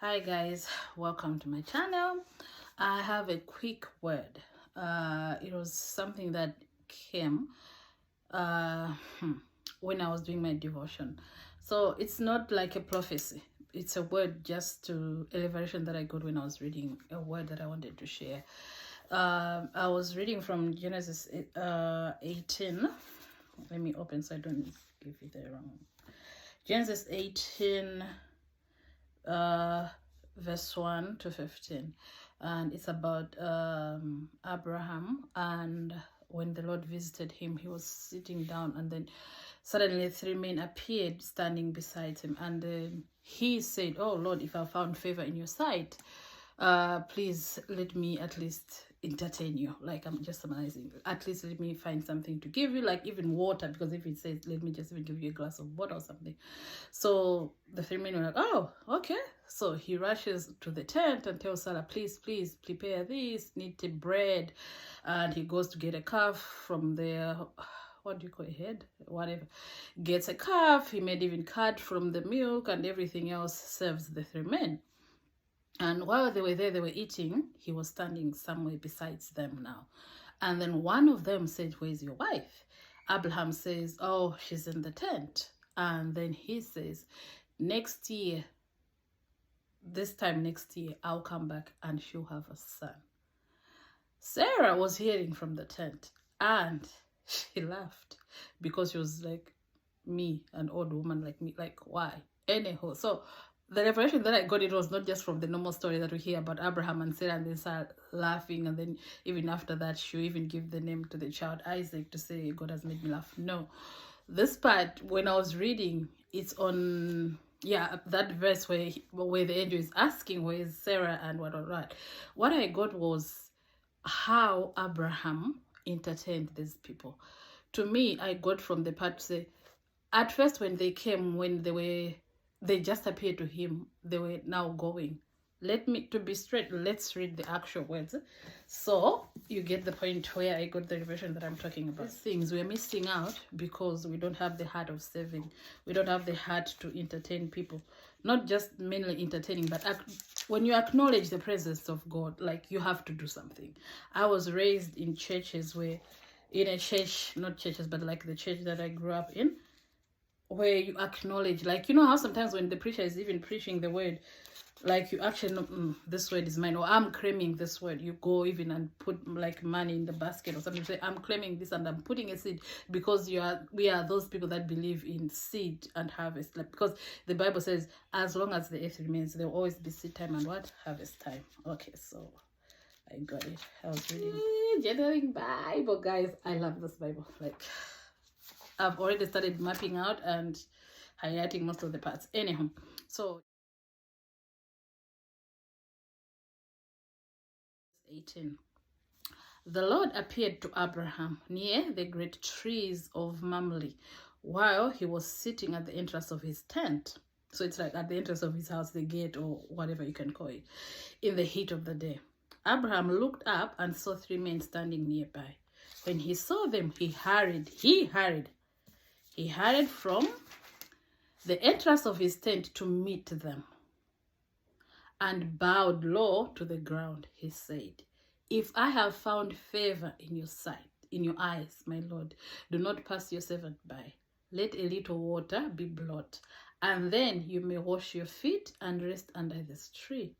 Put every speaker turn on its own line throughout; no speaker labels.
Hi guys, welcome to my channel. I have a quick word. It was something that came uh, when I was doing my devotion. So it's not like a prophecy. It's a word just to elevation that I got when I was reading a word that I wanted to share. I was reading from Genesis 18. Let me open so I don't give you the wrong. Genesis 18 verse 1 to 15, and it's about Abraham. And when the Lord visited him, he was sitting down, and then suddenly three men appeared standing beside him, and then he said, "Oh Lord, if I found favor in your sight, please let me at least entertain you." Like, I'm just summarizing, at least let me find something to give you, like even water, because if it says let me just even give you a glass of water or something. So the three men were like, "Oh, okay." So he rushes to the tent and tells Sarah, "Please prepare this, kneaded bread." And he goes to get a calf from the, what do you call it, head, whatever, gets a calf. He made even curd from the milk, and everything else serves the three men. And while they were there, they were eating, he was standing somewhere besides them now. And then one of them said, "Where's your wife?" Abraham says, "Oh, she's in the tent." And then he says, "Next year, this time next year, I'll come back and she'll have a son." Sarah was hearing from the tent, and she laughed because she was like, me, an old woman like me, like, why? Anyhow, so the revelation that I got, it was not just from the normal story that we hear about Abraham and Sarah, and they start laughing, and then even after that, she'll even give the name to the child Isaac to say, "God has made me laugh." No, this part, when I was reading, it's on, yeah, that verse where the angel is asking, "Where is Sarah?" and what I got was how Abraham entertained these people. To me, I got from the part to say, at first when they came, when they just appeared to him, they were now going. To be straight, let's read the actual words, so you get the point where I got the revelation that I'm talking about. These things we're missing out because we don't have the heart of serving. We don't have the heart to entertain people. Not just mainly entertaining, but when you acknowledge the presence of God, like, you have to do something. I was raised in churches where, in a church, not churches, but like the church that I grew up in, where you acknowledge, like, you know how sometimes when the preacher is even preaching the word, like, you actually know, this word is mine, or I'm claiming this word. You go even and put like money in the basket or something, say, "I'm claiming this and I'm putting a seed," because we are those people that believe in seed and harvest, like, because the Bible says as long as the earth remains, there will always be seed time and what, harvest time. Okay, so I got it. I was reading Journaling Bible, guys. I love this Bible. Like, I've already started mapping out and highlighting most of the parts. Anyhow, so 18. The Lord appeared to Abraham near the great trees of Mamre while he was sitting at the entrance of his tent. So it's like at the entrance of his house, the gate, or whatever you can call it, in the heat of the day. Abraham looked up and saw three men standing nearby. When he saw them, he hurried from the entrance of his tent to meet them, and bowed low to the ground. He said, "If I have found favor in your sight, in your eyes, my Lord, do not pass your servant by. Let a little water be brought, and then you may wash your feet and rest under this tree.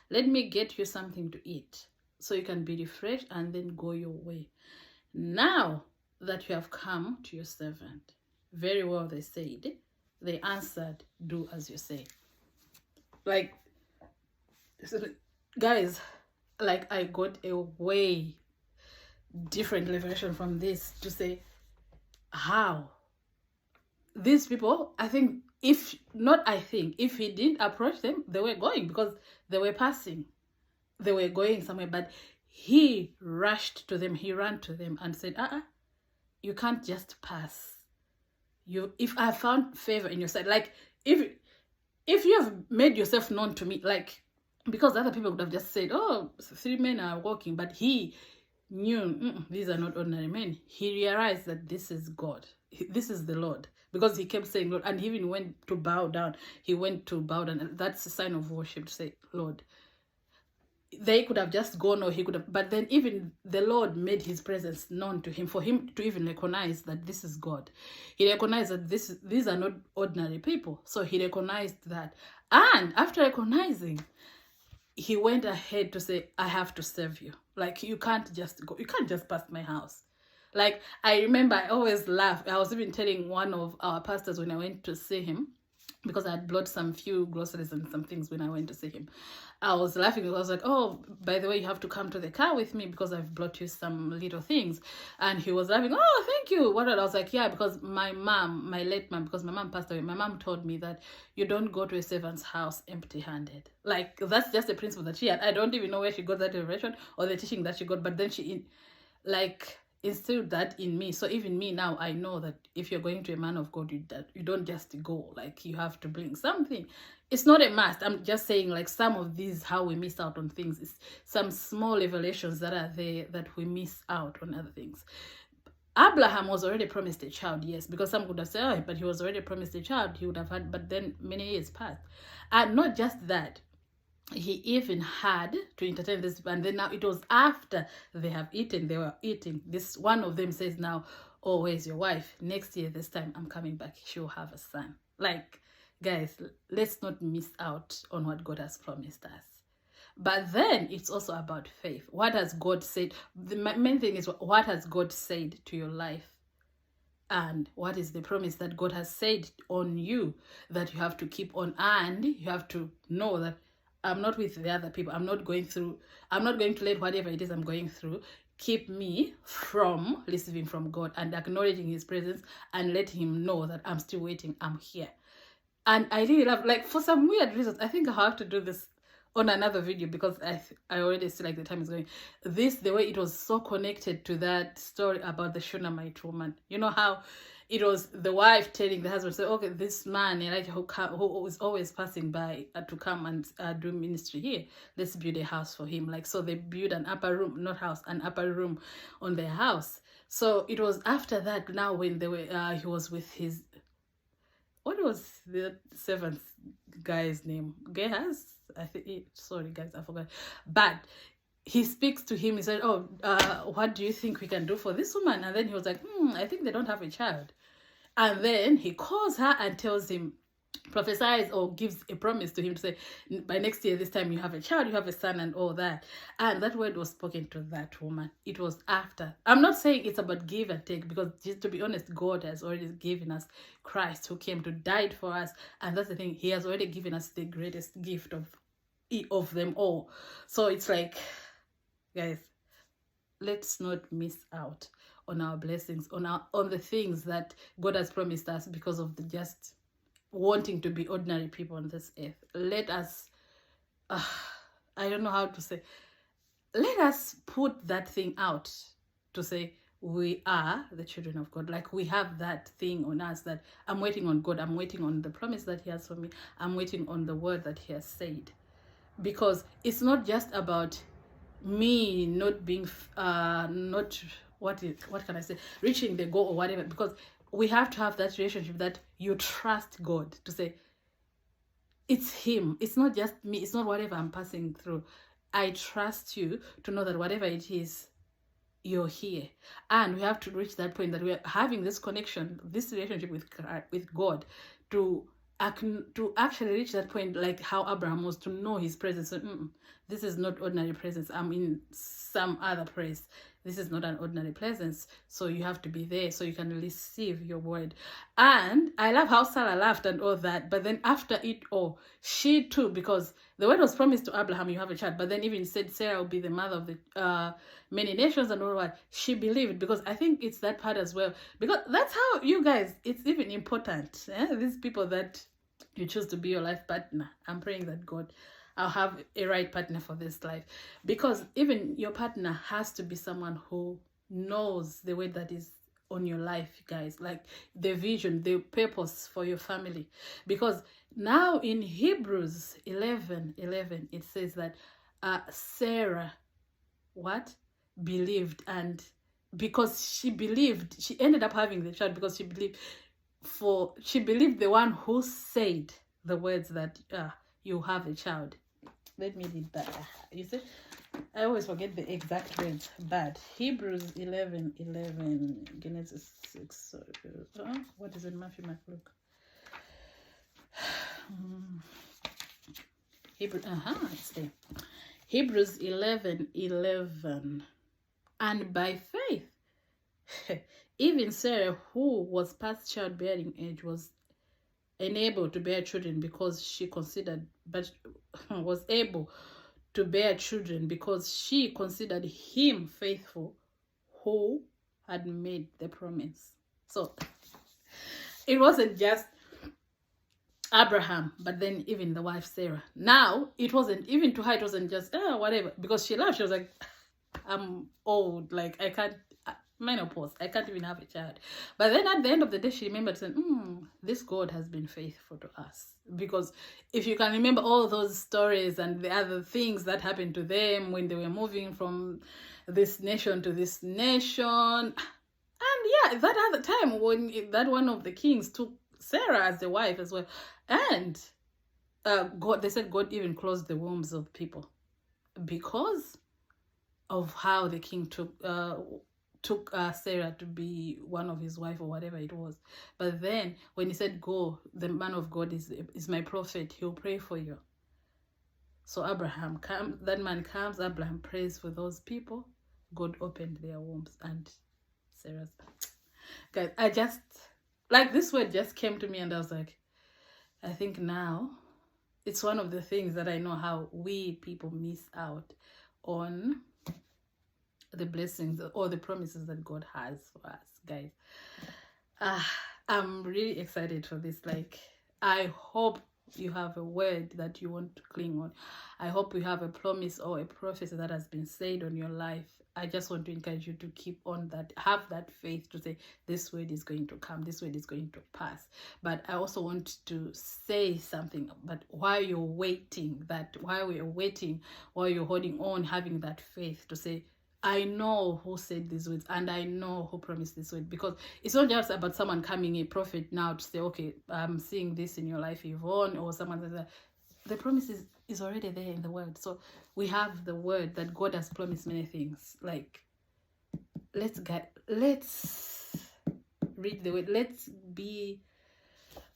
Let me get you something to eat, so you can be refreshed and then go your way. Now that you have come to your servant." "Very well," they said. They answered, "Do as you say." Like, guys, like, I got a way different revelation from this to say how these people, I think, if he didn't approach them, they were going, because they were passing, they were going somewhere, but he rushed to them, he ran to them and said, "You can't just pass. If I found favor in your sight, like, if you have made yourself known to me, like, because other people would have just said, 'Oh, three men are walking,' but he knew these are not ordinary men. He realized that this is God. This is the Lord. Because he kept saying Lord, and he even went to bow down. He went to bow down, and that's a sign of worship to say, Lord. They could have just gone, or he could have, but then even the Lord made his presence known to him, for him to even recognize that this is God. He recognized that these are not ordinary people. So he recognized that. And after recognizing, he went ahead to say, I have to serve you. Like, you can't just go, you can't just pass my house. Like, I remember I always laugh. I was even telling one of our pastors when I went to see him, because I had bought some few groceries and some things when I went to see him. I was laughing because I was like, oh, by the way, you have to come to the car with me because I've brought you some little things. And he was laughing, oh, thank you. What? I was like, yeah, because my mom, my late mom, because my mom passed away, my mom told me that you don't go to a servant's house empty-handed. Like, that's just a principle that she had. I don't even know where she got that revelation or the teaching that she got, but then she, instilled that in me. So even me now, I know that if you're going to a man of God, you don't just go. Like, you have to bring something. It's not a must. I'm just saying, like, some of these, how we miss out on things, is some small revelations that are there that we miss out on other things. Abraham was already promised a child, yes, because some could have said, oh, but he was already promised a child, he would have had, but then many years passed. And not just that, he even had to entertain this, and then now it was after they have eaten, they were eating. This one of them says now, oh, where's your wife? Next year, this time I'm coming back, she'll have a son. Like, guys, let's not miss out on what God has promised us. But then it's also about faith. What has God said? The main thing is, what has God said to your life? And what is the promise that God has said on you that you have to keep on? And you have to know that I'm not with the other people. I'm not going to let whatever it is I'm going through keep me from receiving from God and acknowledging his presence and let him know that I'm still waiting. I'm here. And I really love, like, for some weird reasons, I think I have to do this on another video because I already see like the time is going. The way it was so connected to that story about the Shunammite woman. You know how it was the wife telling the husband, say, okay, this man, who is always passing by to come and do ministry here, let's build a house for him. Like, so they build an upper room, not house, an upper room on their house. So it was after that, now when they were, he was with his, what was the servant's guy's name? Gehazi? I think, sorry guys, I forgot. But he speaks to him, he said, oh, what do you think we can do for this woman? And then he was like, I think they don't have a child. And then he calls her and tells him, prophesies or gives a promise to him to say, by next year, this time you have a child, you have a son and all that. And that word was spoken to that woman. It was after. I'm not saying it's about give and take, because just to be honest, God has already given us Christ, who came to die for us. And that's the thing, he has already given us the greatest gift of them all. So it's like, guys, let's not miss out on our blessings, on the things that God has promised us because of the just wanting to be ordinary people on this earth. Let us, I don't know how to say, let us put that thing out to say we are the children of God. Like, we have that thing on us that I'm waiting on God. I'm waiting on the promise that he has for me. I'm waiting on the word that he has said. Because it's not just about me not being, what can I say, reaching the goal or whatever, because we have to have that relationship that you trust God to say, it's him. It's not just me. It's not whatever I'm passing through. I trust you to know that whatever it is, you're here. And we have to reach that point that we're having this connection, this relationship with God, to actually reach that point, like how Abraham was, to know his presence. So, this is not ordinary presence. I'm in some other place. This is not an ordinary presence. So you have to be there so you can receive your word. And I love how Sarah laughed and all that. But then after it all, she too, because the word was promised to Abraham, you have a child. But then even said Sarah will be the mother of the many nations and all that. She believed, because I think it's that part as well. Because that's how, you guys, it's even important. These people that you choose to be your life partner. I'm praying that God, I'll have a right partner for this life, because even your partner has to be someone who knows the way that is on your life, guys, like the vision, the purpose for your family. Because now in Hebrews 11:11, it says that Sarah believed, and because she believed, she ended up having the child because she believed the one who said the words that you have a child. Let me read that. You see, I always forget the exact words, but Hebrews 11:11, Genesis 6. What is it? Matthew, Mark, Luke. It's there. Hebrews 11:11. And by faith, even Sarah, who was past childbearing age, was enabled to bear children because she considered, but was able to bear children because she considered him faithful who had made the promise. So it wasn't just Abraham, but then even the wife Sarah. Now it wasn't, even to her, it wasn't just whatever, because she laughed. She was like, I'm old, like I can't, menopause, I can't even have a child. But then at the end of the day, she remembered saying, this God has been faithful to us. Because if you can remember all those stories and the other things that happened to them when they were moving from this nation to this nation, and yeah, that other time when that one of the kings took Sarah as the wife as well, and God, they said God even closed the wombs of people because of how the king took Sarah to be one of his wife or whatever it was. But then when he said, go, the man of God is my prophet, he'll pray for you. So Abraham comes, that man comes, Abraham prays for those people, God opened their wombs, and Sarah's, guys, I just, like, this word just came to me, and I was like, I think now it's one of the things that I know how we people miss out on the blessings or the promises that God has for us, guys. I'm really excited for this. Like, I hope you have a word that you want to cling on. I hope you have a promise or a prophecy that has been said on your life. I just want to encourage you to keep on that, have that faith to say, this word is going to come, this word is going to pass. But I also want to say something, but while you're waiting, while you're holding on, having that faith to say, I know who said these words and I know who promised this word. Because it's not just about someone coming, a prophet, now to say, okay, I'm seeing this in your life, Yvonne, or someone says that. The promise is already there in the word. So we have the word that God has promised many things. Like, let's read the word. Let's be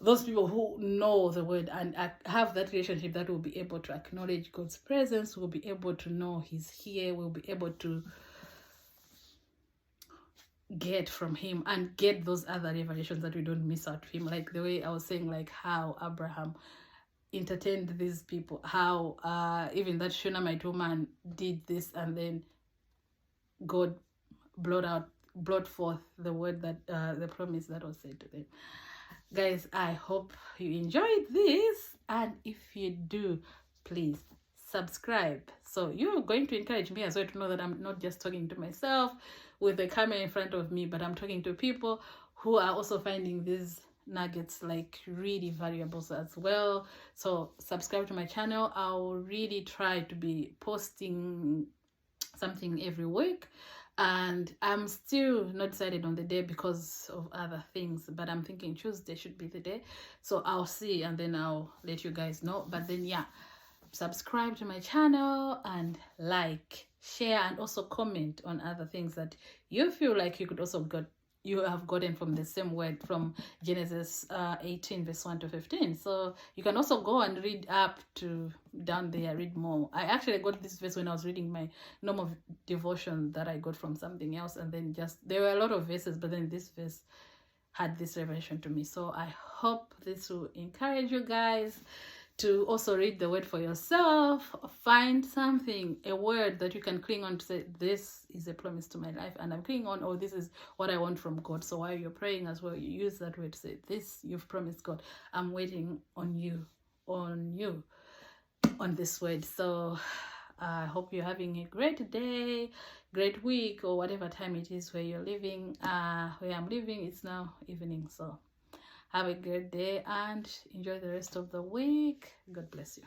those people who know the word and have that relationship that will be able to acknowledge God's presence, will be able to know he's here, will be able to get from him and get those other revelations that we don't miss out of him. Like the way I was saying, like how Abraham entertained these people, how even that Shunammite woman did this, and then God brought forth the word that the promise that was said to them. Guys, I hope you enjoyed this, and if you do, please subscribe. So you're going to encourage me as well to know that I'm not just talking to myself with the camera in front of me, but I'm talking to people who are also finding these nuggets like really valuable as well. So subscribe to my channel. I'll really try to be posting something every week, and I'm still not decided on the day because of other things, but I'm thinking Tuesday should be the day. So I'll see, and then I'll let you guys know. But then yeah, subscribe to my channel and like, share, and also comment on other things that you feel like you could also you have gotten from the same word from Genesis 18 verse 1 to 15. So you can also go and read up to down there, read more. I actually got this verse when I was reading my normal devotion that I got from something else, and then just there were a lot of verses, but then this verse had this revelation to me. So I hope this will encourage you guys to also read the word for yourself. Find something, a word that you can cling on to say, this is a promise to my life and I'm clinging on, or this is what I want from God. So while you're praying as well, you use that word to say, this you've promised God, I'm waiting on you on this word. So I hope you're having a great day, great week, or whatever time it is where you're living. Where I'm living, it's now evening. So have a great day and enjoy the rest of the week. God bless you.